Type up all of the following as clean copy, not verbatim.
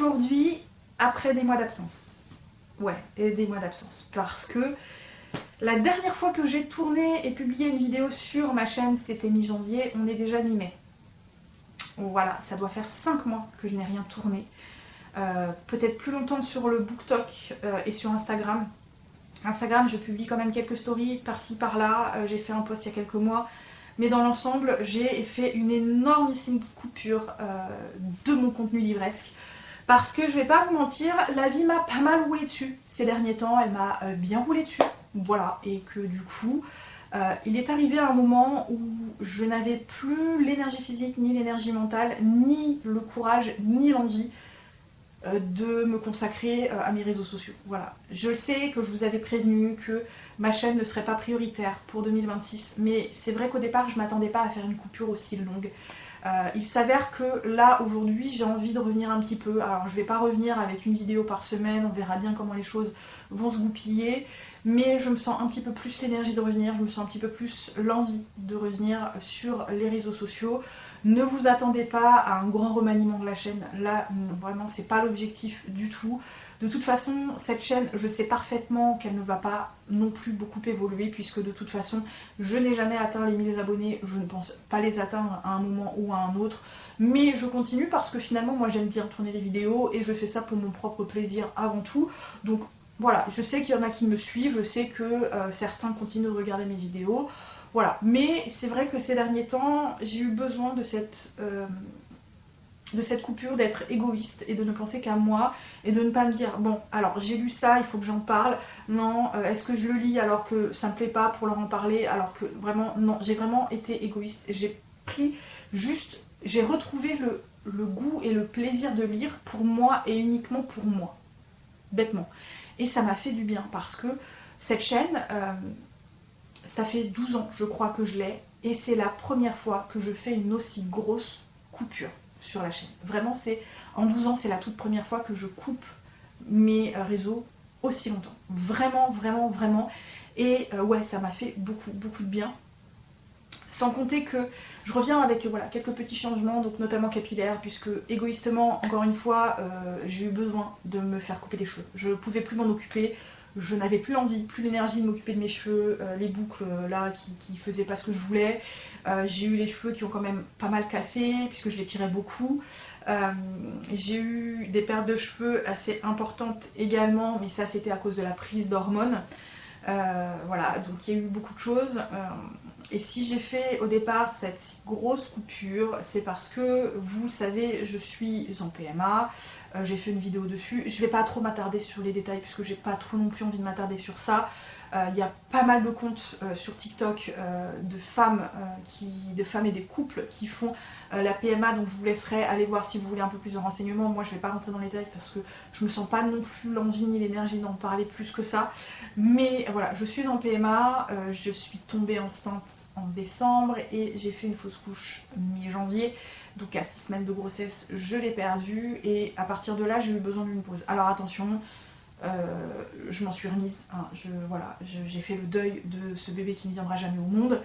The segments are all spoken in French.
aujourd'hui après des mois d'absence. Ouais, et des mois d'absence. Parce que la dernière fois que j'ai tourné et publié une vidéo sur ma chaîne, c'était mi-janvier, on est déjà mi-mai. Voilà, ça doit faire 5 mois que je n'ai rien tourné. Peut-être plus longtemps sur le BookTok et sur Instagram. Instagram, je publie quand même quelques stories par-ci par-là. J'ai fait un post il y a quelques mois. Mais dans l'ensemble, j'ai fait une énormissime coupure de mon contenu livresque. Parce que je vais pas vous mentir, la vie m'a pas mal roulé dessus. Ces derniers temps, elle m'a bien roulé dessus. Voilà, et que du coup, il est arrivé un moment où je n'avais plus l'énergie physique, ni l'énergie mentale, ni le courage, ni l'envie de me consacrer à mes réseaux sociaux. Voilà. Je le sais que je vous avais prévenu que ma chaîne ne serait pas prioritaire pour 2026, mais c'est vrai qu'au départ, je ne m'attendais pas à faire une coupure aussi longue. Il s'avère que là, aujourd'hui, j'ai envie de revenir un petit peu. Alors, je ne vais pas revenir avec une vidéo par semaine, on verra bien comment les choses vont se goupiller, mais je me sens un petit peu plus l'énergie de revenir, je me sens un petit peu plus l'envie de revenir sur les réseaux sociaux. Ne vous attendez pas à un grand remaniement de la chaîne, là, vraiment, c'est pas l'objectif du tout. De toute façon, cette chaîne, je sais parfaitement qu'elle ne va pas non plus beaucoup évoluer, puisque de toute façon, je n'ai jamais atteint les 1000 abonnés, je ne pense pas les atteindre à un moment ou à un autre, mais je continue parce que finalement, moi j'aime bien tourner les vidéos et je fais ça pour mon propre plaisir avant tout. Donc voilà, je sais qu'il y en a qui me suivent, je sais que certains continuent de regarder mes vidéos, voilà. Mais c'est vrai que ces derniers temps, j'ai eu besoin de cette coupure, d'être égoïste et de ne penser qu'à moi et de ne pas me dire bon alors j'ai lu ça, il faut que j'en parle, non, est-ce que je le lis alors que ça me plaît pas pour leur en parler, alors que vraiment non, j'ai vraiment été égoïste, j'ai pris juste, j'ai retrouvé le goût et le plaisir de lire pour moi et uniquement pour moi, bêtement, et ça m'a fait du bien parce que cette chaîne, ça fait 12 ans je crois que je l'ai, et c'est la première fois que je fais une aussi grosse coupure sur la chaîne. Vraiment, c'est en 12 ans, c'est la toute première fois que je coupe mes réseaux aussi longtemps. Vraiment, vraiment, vraiment. Et ouais, ça m'a fait beaucoup, beaucoup de bien. Sans compter que je reviens avec voilà, quelques petits changements, donc notamment capillaires, puisque égoïstement, encore une fois, j'ai eu besoin de me faire couper les cheveux. Je ne pouvais plus m'en occuper, je n'avais plus l'envie, plus l'énergie de m'occuper de mes cheveux, les boucles là qui faisaient pas ce que je voulais. J'ai eu les cheveux qui ont quand même pas mal cassé, puisque je les tirais beaucoup. J'ai eu des pertes de cheveux assez importantes également, mais ça c'était à cause de la prise d'hormones. Voilà, donc il y a eu beaucoup de choses. Et si j'ai fait au départ cette grosse coupure, c'est parce que, vous le savez, je suis en PMA, j'ai fait une vidéo dessus. Je vais pas trop m'attarder sur les détails puisque j'ai pas trop non plus envie de m'attarder sur ça. Il y a pas mal de comptes sur TikTok de femmes et des couples qui font la PMA, donc je vous laisserai aller voir si vous voulez un peu plus de renseignements. Moi je vais pas rentrer dans les détails parce que je me sens pas non plus l'envie ni l'énergie d'en parler plus que ça. Mais voilà, je suis en PMA, je suis tombée enceinte en décembre et j'ai fait une fausse couche mi-janvier. Donc à 6 semaines de grossesse, je l'ai perdue et à partir de là, j'ai eu besoin d'une pause. Alors attention, je m'en suis remise, hein, voilà, j'ai fait le deuil de ce bébé qui ne viendra jamais au monde.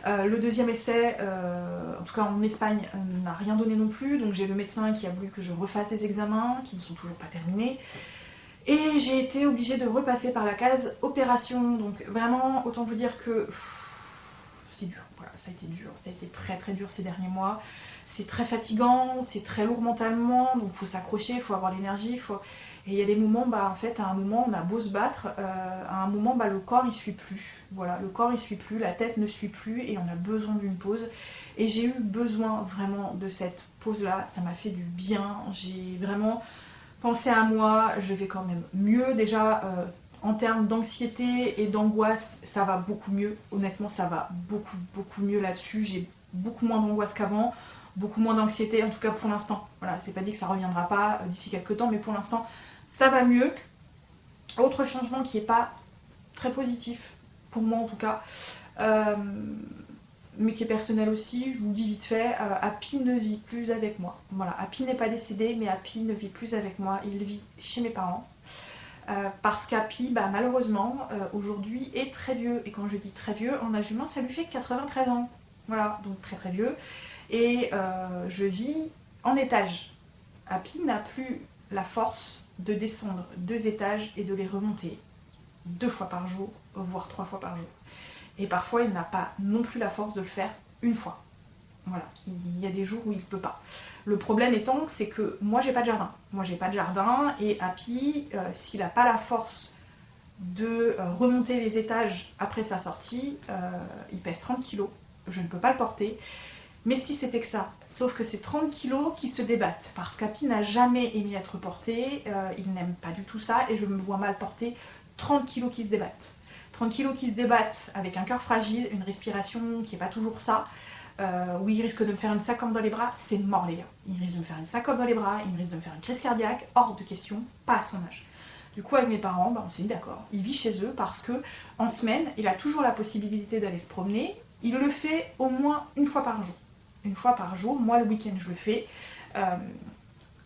Le deuxième essai, en tout cas en Espagne, n'a rien donné non plus, donc j'ai le médecin qui a voulu que je refasse des examens qui ne sont toujours pas terminés. Et j'ai été obligée de repasser par la case opération, donc vraiment, autant vous dire que c'est dur, voilà, ça a été dur, ça a été très très dur ces derniers mois. C'est très fatigant, c'est très lourd mentalement, donc il faut s'accrocher, il faut avoir l'énergie, et il y a des moments, en fait, à un moment, on a beau se battre, à un moment, le corps, il suit plus. Voilà, le corps, il suit plus, la tête ne suit plus, et on a besoin d'une pause. Et j'ai eu besoin vraiment de cette pause-là, ça m'a fait du bien, j'ai vraiment pensé à moi, je vais quand même mieux. Déjà, en termes d'anxiété et d'angoisse, ça va beaucoup mieux. Honnêtement, ça va beaucoup, beaucoup mieux là-dessus. J'ai beaucoup moins d'angoisse qu'avant, beaucoup moins d'anxiété, en tout cas pour l'instant. Voilà, c'est pas dit que ça reviendra pas d'ici quelques temps, mais pour l'instant, ça va mieux. Autre changement qui est pas très positif, pour moi en tout cas, mais qui est personnel aussi, je vous le dis vite fait, Happy ne vit plus avec moi. Voilà, Happy n'est pas décédé, mais Happy ne vit plus avec moi, il vit chez mes parents. Parce qu'Happy, malheureusement, aujourd'hui est très vieux. Et quand je dis très vieux, en âge humain, ça lui fait 93 ans. Voilà, donc très très vieux. Et je vis en étage. Happy n'a plus la force de descendre 2 étages et de les remonter 2 fois par jour, voire 3 fois par jour. Et parfois, il n'a pas non plus la force de le faire une fois. Voilà, il y a des jours où il ne peut pas. Le problème étant, c'est que moi, j'ai pas de jardin. Moi, j'ai pas de jardin, et Happy, s'il n'a pas la force de remonter les étages après sa sortie, il pèse 30 kilos. Je ne peux pas le porter. Mais si c'était que ça, sauf que c'est 30 kilos qui se débattent, parce qu'Happy n'a jamais aimé être porté, il n'aime pas du tout ça, et je me vois mal porter 30 kilos qui se débattent. 30 kilos qui se débattent avec un cœur fragile, une respiration qui n'est pas toujours ça, où il risque de me faire une syncope dans les bras, c'est mort les gars. Il risque de me faire une syncope dans les bras, il risque de me faire une crise cardiaque, hors de question, pas à son âge. Du coup, avec mes parents, on s'est mis d'accord. Il vit chez eux parce que en semaine, il a toujours la possibilité d'aller se promener. Il le fait au moins une fois par jour. Une fois par jour, moi le week-end je le fais.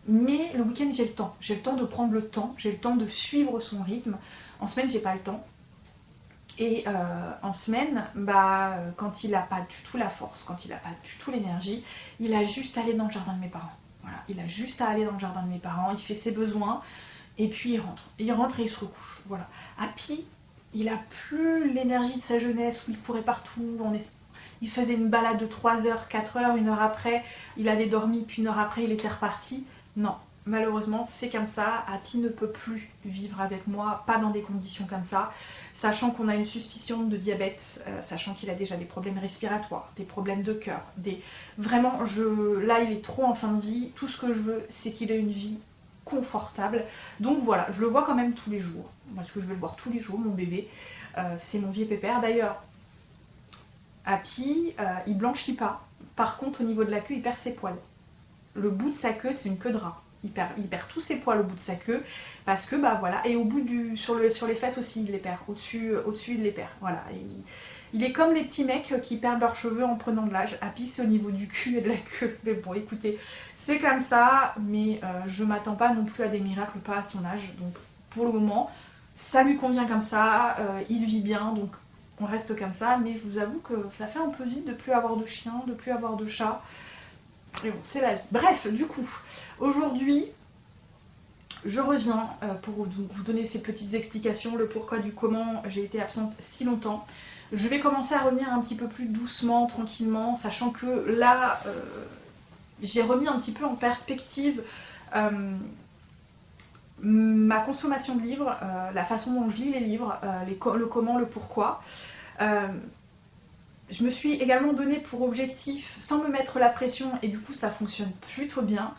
Mais le week-end j'ai le temps. J'ai le temps de prendre le temps, j'ai le temps de suivre son rythme. En semaine, j'ai pas le temps. Et en semaine, quand il n'a pas du tout la force, quand il n'a pas du tout l'énergie, il a juste à aller dans le jardin de mes parents. Voilà, il a juste à aller dans le jardin de mes parents, il fait ses besoins, et puis il rentre. Il rentre et il se recouche. Voilà. Happy, il a plus l'énergie de sa jeunesse où il courait partout, il faisait une balade de 3 heures, 4 heures, 1 heure après, il avait dormi, puis 1 heure après, il était reparti. Non, malheureusement, c'est comme ça. Happy ne peut plus vivre avec moi, pas dans des conditions comme ça, sachant qu'on a une suspicion de diabète, sachant qu'il a déjà des problèmes respiratoires, des problèmes de cœur, Vraiment, là, il est trop en fin de vie. Tout ce que je veux, c'est qu'il ait une vie confortable. Donc voilà, je le vois quand même tous les jours, parce que je vais le voir tous les jours, mon bébé. C'est mon vieux pépère. D'ailleurs, Happy, il blanchit pas. Par contre, au niveau de la queue, il perd ses poils. Le bout de sa queue, c'est une queue de rat. Il perd tous ses poils au bout de sa queue, parce que, voilà, et au bout sur les fesses aussi, il les perd. Au-dessus, il les perd. Voilà. Il est comme les petits mecs qui perdent leurs cheveux en prenant de l'âge. Happy, c'est au niveau du cul et de la queue. Mais bon, écoutez, c'est comme ça, mais je m'attends pas non plus à des miracles, pas à son âge. Donc, pour le moment, ça lui convient comme ça, il vit bien, donc on reste comme ça, mais je vous avoue que ça fait un peu vite de plus avoir de chien, de plus avoir de chat. Et bon, c'est la vie. Bref, du coup, aujourd'hui, je reviens pour vous donner ces petites explications, le pourquoi du comment j'ai été absente si longtemps. Je vais commencer à revenir un petit peu plus doucement, tranquillement, sachant que là, j'ai remis un petit peu en perspective ma consommation de livres, la façon dont je lis les livres, le comment, le pourquoi. Je me suis également donné pour objectif, sans me mettre la pression, et du coup ça fonctionne plutôt bien,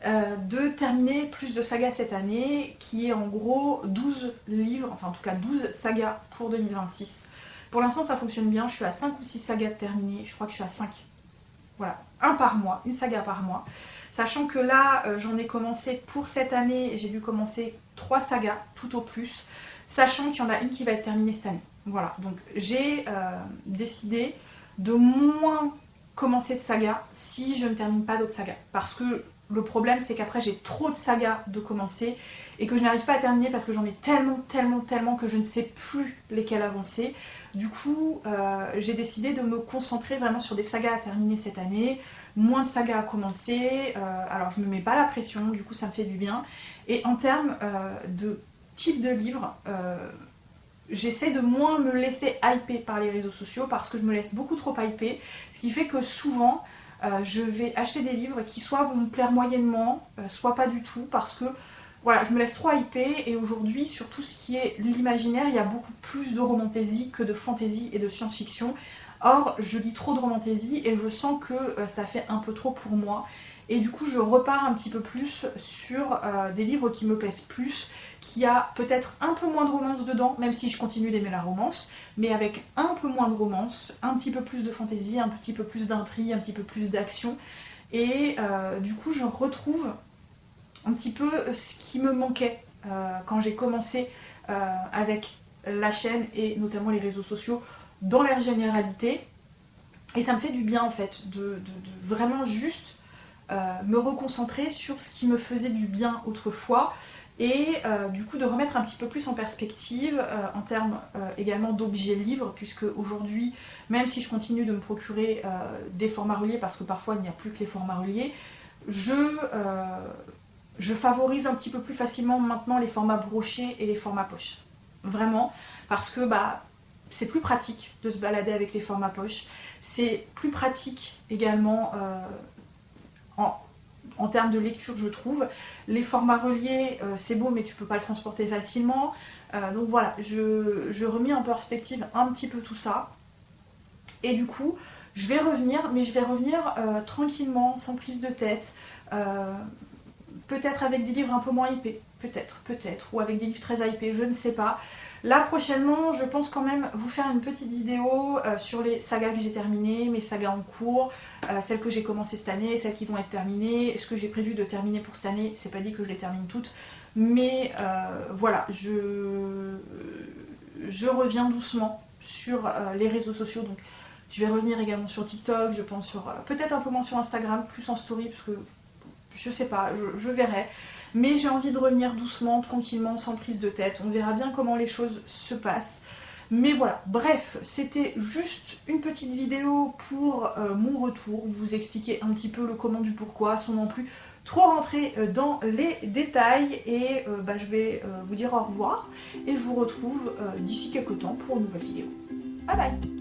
de terminer plus de sagas cette année, qui est en gros 12 livres, enfin en tout cas 12 sagas pour 2026. Pour l'instant ça fonctionne bien, je suis à 5 ou 6 sagas de terminer, je crois que je suis à 5. Voilà, un par mois, une saga par mois. Sachant que là, j'en ai commencé pour cette année, j'ai dû commencer 3 sagas, tout au plus, sachant qu'il y en a une qui va être terminée cette année. Voilà, donc j'ai décidé de moins commencer de sagas si je ne termine pas d'autres sagas. Parce que le problème, c'est qu'après, j'ai trop de sagas de commencer et que je n'arrive pas à terminer parce que j'en ai tellement que je ne sais plus lesquelles avancer. Du coup, j'ai décidé de me concentrer vraiment sur des sagas à terminer cette année, moins de sagas à commencer. Alors, je ne me mets pas la pression, du coup, ça me fait du bien. Et en termes de type de livre, j'essaie de moins me laisser hyper par les réseaux sociaux parce que je me laisse beaucoup trop hyper, ce qui fait que souvent je vais acheter des livres qui soit vont me plaire moyennement, soit pas du tout, parce que voilà, je me laisse trop hyper. Et aujourd'hui, sur tout ce qui est l'imaginaire, il y a beaucoup plus de romantaisie que de fantaisie et de science-fiction. Or, je lis trop de romantaisie et je sens que ça fait un peu trop pour moi. Et du coup, je repars un petit peu plus sur des livres qui me plaisent plus, qui a peut-être un peu moins de romance dedans, même si je continue d'aimer la romance, mais avec un peu moins de romance, un petit peu plus de fantaisie, un petit peu plus d'intrigue, un petit peu plus d'action. Et du coup, je retrouve un petit peu ce qui me manquait quand j'ai commencé avec la chaîne et notamment les réseaux sociaux dans leur généralité. Et ça me fait du bien en fait de vraiment juste me reconcentrer sur ce qui me faisait du bien autrefois et du coup de remettre un petit peu plus en perspective en termes également d'objets livres, puisque aujourd'hui, même si je continue de me procurer des formats reliés, parce que parfois il n'y a plus que les formats reliés, je favorise un petit peu plus facilement maintenant les formats brochés et les formats poche. Vraiment, parce que bah, c'est plus pratique de se balader avec les formats poche. C'est plus pratique également en termes de lecture, je trouve. Les formats reliés, c'est beau, mais tu peux pas le transporter facilement. Donc voilà, je remets en perspective un petit peu tout ça. Et du coup, je vais revenir, mais je vais revenir tranquillement, sans prise de tête. Peut-être avec des livres un peu moins hypés, peut-être, ou avec des livres très hypés, je ne sais pas. Là, prochainement, je pense quand même vous faire une petite vidéo sur les sagas que j'ai terminées, mes sagas en cours, celles que j'ai commencées cette année, celles qui vont être terminées, ce que j'ai prévu de terminer pour cette année, c'est pas dit que je les termine toutes, mais voilà, je reviens doucement sur les réseaux sociaux, donc je vais revenir également sur TikTok, je pense sur peut-être un peu moins sur Instagram, plus en story, parce que je sais pas, je verrai. Mais j'ai envie de revenir doucement, tranquillement, sans prise de tête. On verra bien comment les choses se passent. Mais voilà, bref, c'était juste une petite vidéo pour mon retour, vous expliquer un petit peu le comment du pourquoi, sans non plus trop rentrer dans les détails. Et bah, je vais vous dire au revoir et je vous retrouve d'ici quelques temps pour une nouvelle vidéo. Bye bye.